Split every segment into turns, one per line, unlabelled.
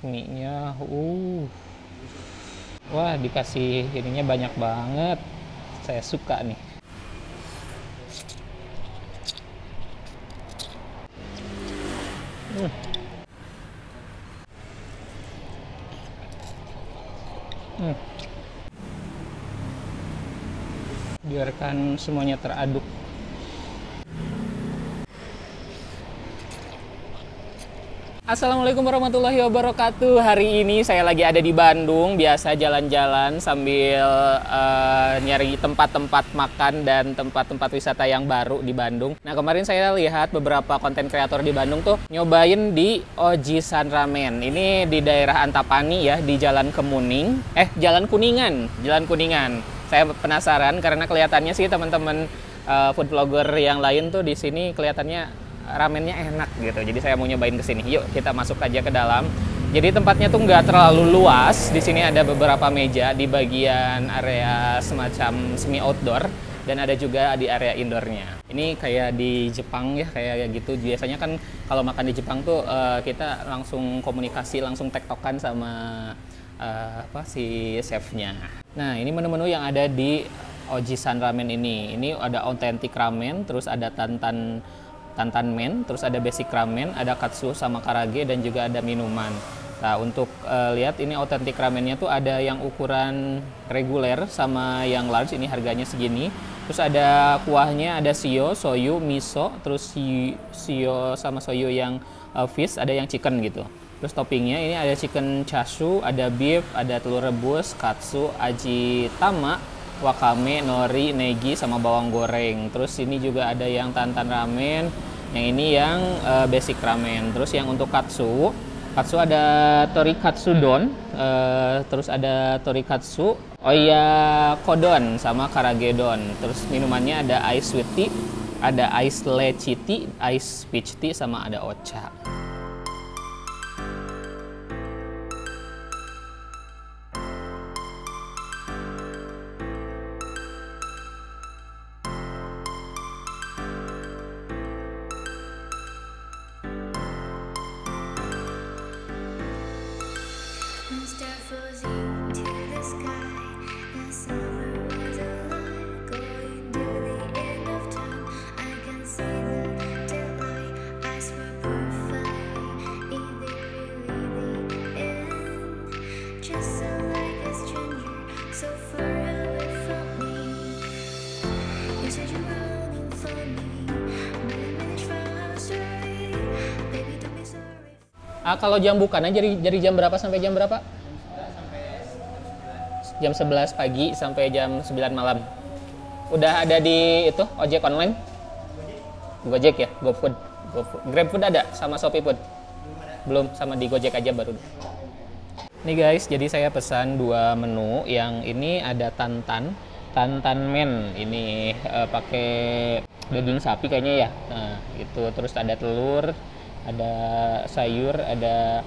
Mie-nya, wah dikasih ininya banyak banget. Saya suka nih. Hmm. Hmm. Biarkan semuanya teraduk. Assalamualaikum warahmatullahi wabarakatuh. Hari ini saya lagi ada di Bandung. Biasa jalan-jalan sambil nyari tempat-tempat makan dan tempat-tempat wisata yang baru di Bandung. Nah, kemarin saya lihat beberapa konten kreator di Bandung tuh nyobain di Ojisan Ramen. Ini di daerah Antapani ya, di Jalan Kemuning. Jalan Kuningan. Jalan Kuningan. Saya penasaran karena kelihatannya sih teman-teman food vlogger yang lain tuh di sini kelihatannya ramennya enak gitu. Jadi saya mau nyobain ke sini. Yuk kita masuk aja ke dalam. Jadi tempatnya tuh nggak terlalu luas. Di sini ada beberapa meja di bagian area semacam semi outdoor dan ada juga di area indoornya. Ini kayak di Jepang ya, kayak gitu. Biasanya kan kalau makan di Jepang tuh kita langsung komunikasi, langsung tektokan sama si chefnya. Nah, ini menu-menu yang ada di Ojisan Ramen ini. Ini ada authentic ramen, terus ada tantan men, terus ada basic ramen, ada katsu sama karage, dan juga ada minuman. Nah, untuk lihat ini authentic ramennya tuh ada yang ukuran reguler sama yang large, ini harganya segini. Terus ada kuahnya, ada shio, soyu, miso, terus shio sama soyu yang fish, ada yang chicken gitu. Terus toppingnya ini ada chicken chashu, ada beef, ada telur rebus, katsu, aji tama, wakame, nori, negi, sama bawang goreng. Terus ini juga ada yang tantan ramen, yang ini yang basic ramen. Terus yang untuk katsu ada torikatsu don, terus ada torikatsu, oyakodon, sama karagedon. Terus minumannya ada ice sweet tea, ada ice lychee tea, ice peach tea, sama ada ocha. Kalau jam bukannya dari jam berapa sampai jam berapa? Jam 11 pagi sampai jam 9 malam. Udah ada di itu ojek online? Gojek ya, GoFood. GrabFood ada sama Shopee Food? Belum, sama di Gojek aja baru. Nih guys, jadi saya pesan 2 menu. Yang ini ada tantan men. Ini pakai daging sapi kayaknya ya. Nah, itu terus ada telur, ada sayur, ada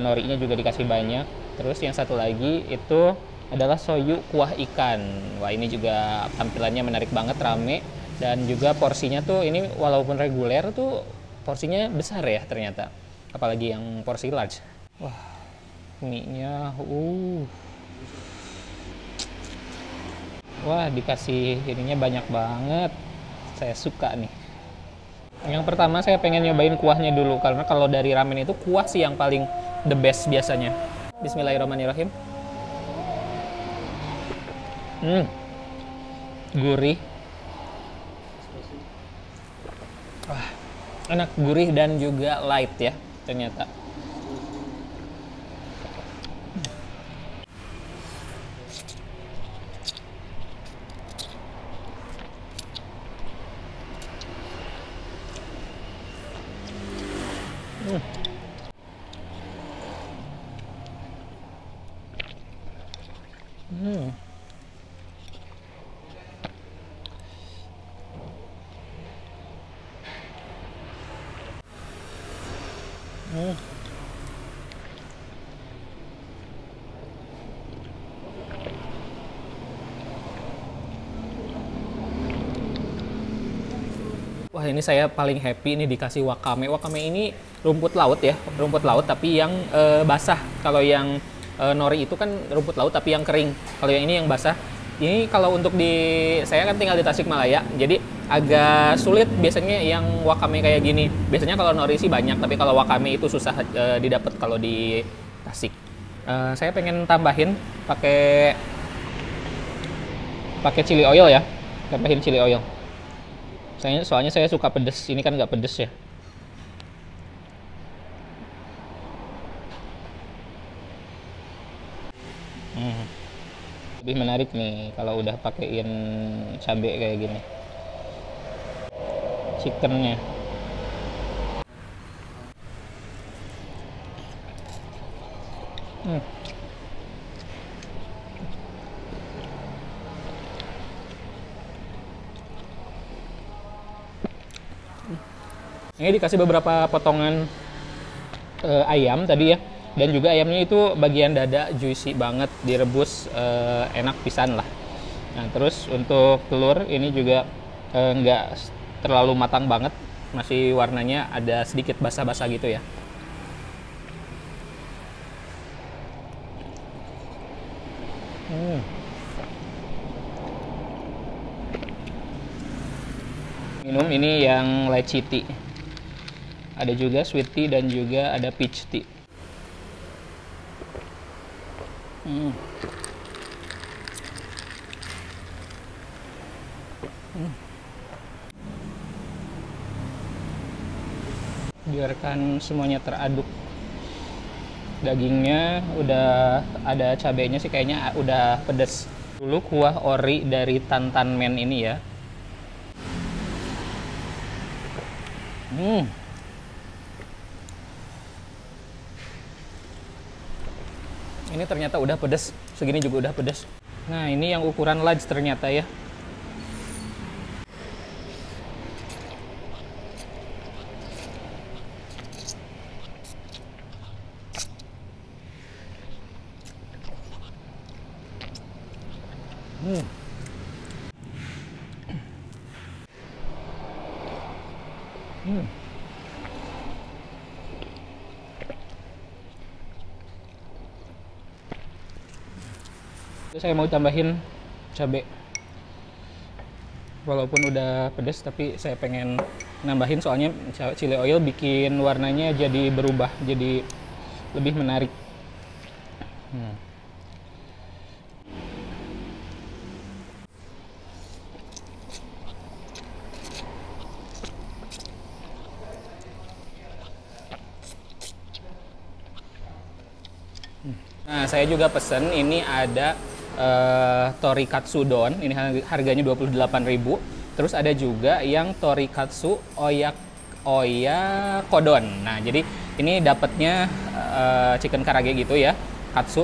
norinya juga dikasih banyak. Terus yang satu lagi itu adalah soyu kuah ikan. Wah, ini juga tampilannya menarik banget, rame, dan juga porsinya tuh ini walaupun reguler tuh porsinya besar ya ternyata. Apalagi yang porsi large. Wah, mie-nya wah dikasih ininya banyak banget. Saya suka nih. Yang pertama saya pengen nyobain kuahnya dulu, karena kalau dari ramen itu kuah sih yang paling the best biasanya. Bismillahirrahmanirrahim. Gurih. Wah, enak, gurih dan juga light ya ternyata. Wah, ini saya paling happy ini dikasih wakame. Wakame ini rumput laut ya, rumput laut tapi yang basah. Kalau yang nori itu kan rumput laut tapi yang kering. Kalau yang ini yang basah. Ini kalau untuk saya kan tinggal di Tasikmalaya, jadi agak sulit biasanya yang wakame kayak gini. Biasanya kalau nori sih banyak, tapi kalau wakame itu susah didapat kalau di Tasik. Saya pengen tambahin pakai chili oil ya, tambahin chili oil. Soalnya saya suka pedes, ini kan nggak pedes ya. Lebih menarik nih kalau udah pakein cabai kayak gini. Chickennya. Ini dikasih beberapa potongan ayam tadi ya, dan juga ayamnya itu bagian dada juicy banget, direbus enak pisan lah. Nah terus untuk telur ini juga nggak terlalu matang banget, masih warnanya ada sedikit basah-basah gitu ya. Minum ini yang lychee tea. Ada juga sweet tea dan juga ada peach tea. Biarkan semuanya teraduk. Dagingnya udah ada cabenya sih, kayaknya udah pedes. Dulu kuah ori dari Tantan Men ini ya. Ini ternyata udah pedes, segini juga udah pedes. Nah ini yang ukuran large ternyata ya. Saya mau tambahin cabai, walaupun udah pedas tapi saya pengen nambahin soalnya chili oil bikin warnanya jadi berubah, jadi lebih menarik. Nah saya juga pesen ini ada torikatsu don, ini harganya 28.000. Terus ada juga yang torikatsu oyakodon. Nah jadi ini dapatnya chicken karage gitu ya,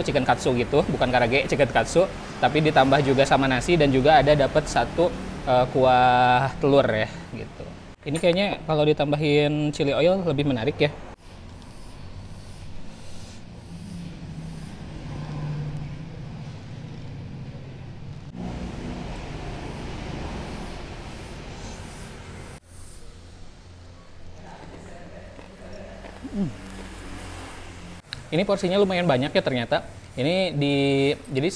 chicken katsu gitu, bukan karage, chicken katsu, tapi ditambah juga sama nasi dan juga ada dapat satu kuah telur ya gitu. Ini kayaknya kalau ditambahin chili oil lebih menarik ya. Ini porsinya lumayan banyak ya ternyata. Ini jadi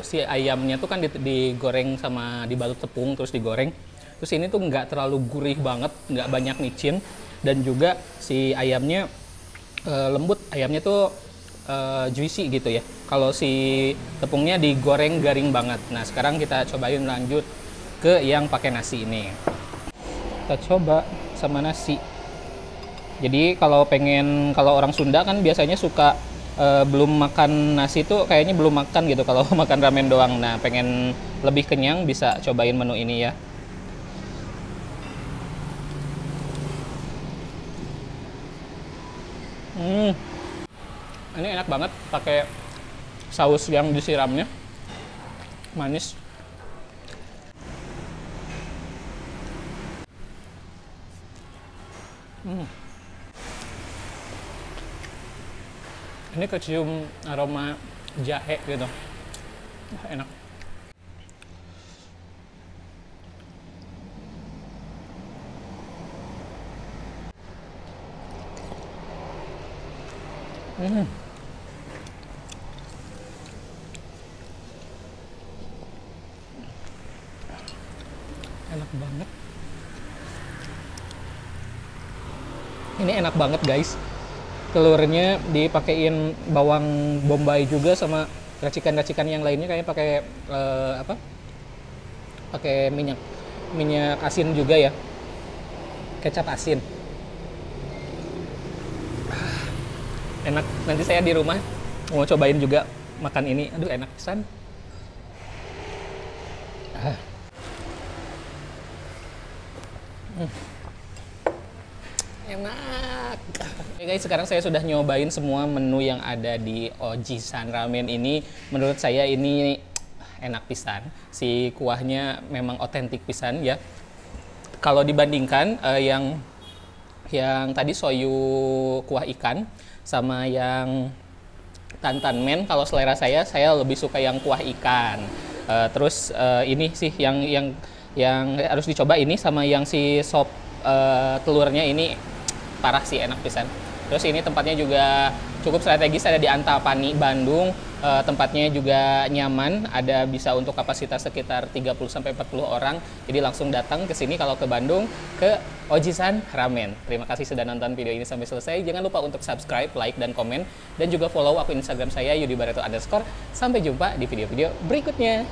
si ayamnya tuh kan digoreng sama dibalut tepung terus digoreng. Terus ini tuh nggak terlalu gurih banget, nggak banyak micin, dan juga si ayamnya lembut. Ayamnya tuh juicy gitu ya. Kalau si tepungnya digoreng garing banget. Nah sekarang kita cobain lanjut ke yang pakai nasi ini. Kita coba sama nasi. Jadi kalau orang Sunda kan biasanya suka belum makan nasi tuh kayaknya belum makan gitu kalau makan ramen doang. Nah pengen lebih kenyang bisa cobain menu ini ya. Ini enak banget pakai saus yang disiramnya, manis. Ini kecium aroma jahe gitu. Enak. Hmm. Enak banget. Ini enak banget guys. Telurnya dipakein bawang bombay juga sama racikan-racikan yang lainnya, kayak pakai apa? Pakai minyak asin juga ya. Kecap asin. Enak. Nanti saya di rumah mau cobain juga makan ini. Aduh, enak pisan. Enak. Oke guys, sekarang saya sudah nyobain semua menu yang ada di Ojisan Ramen ini. Menurut saya ini enak pisan. Si kuahnya memang otentik pisan ya. Kalau dibandingkan yang tadi soyu kuah ikan sama yang tantan men, kalau selera saya lebih suka yang kuah ikan. Terus ini sih yang harus dicoba ini sama yang si sop telurnya ini parah sih, enak pisan. Terus ini tempatnya juga cukup strategis, ada di Antapani, Bandung. Tempatnya juga nyaman, ada bisa untuk kapasitas sekitar 30-40 orang. Jadi langsung datang ke sini kalau ke Bandung, ke Ojisan Ramen. Terima kasih sudah nonton video ini sampai selesai. Jangan lupa untuk subscribe, like, dan komen. Dan juga follow akun Instagram saya, yudibareto_. Sampai jumpa di video-video berikutnya.